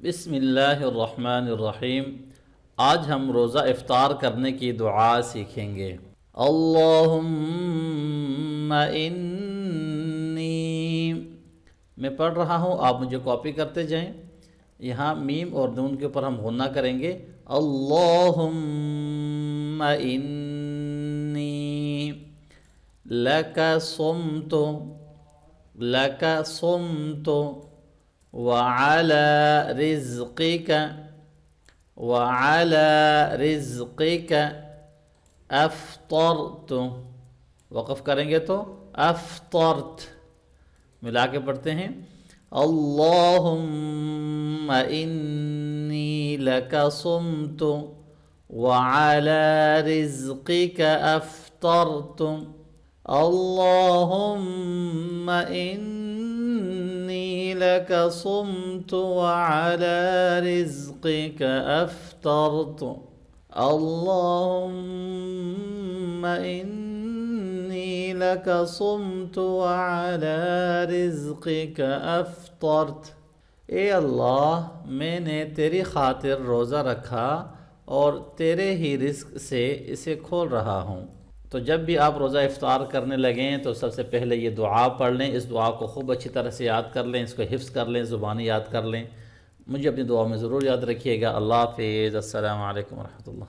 بسم اللہ الرحمن الرحیم۔ آج ہم روزہ افطار کرنے کی دعا سیکھیں گے۔ اللہم انی، میں پڑھ رہا ہوں، آپ مجھے کاپی کرتے جائیں۔ یہاں میم اور نون کے اوپر ہم غنہ کریں گے۔ اللہم انی لک صمت، لک صمت وعلى رزقك، وعلى رزقك افطرت، وقف کریں گے تو افطرت، ملا کے پڑھتے ہیں۔ اللہم انی لک صمت وعلى رزقك افطرت، اللہم انی لک صمت وعلى رزقك افطرت، اللہم انی لک صمت وعلى رزقك افطرت۔ اے اللہ، میں نے تیری خاطر روزہ رکھا اور تیرے ہی رزق سے اسے کھول رہا ہوں۔ تو جب بھی آپ روزہ افطار کرنے لگیں تو سب سے پہلے یہ دعا پڑھ لیں۔ اس دعا کو خوب اچھی طرح سے یاد کر لیں، اس کو حفظ کر لیں، زبانی یاد کر لیں۔ مجھے اپنی دعا میں ضرور یاد رکھیے گا۔ اللہ حافظ۔ السلام علیکم ورحمۃ اللہ۔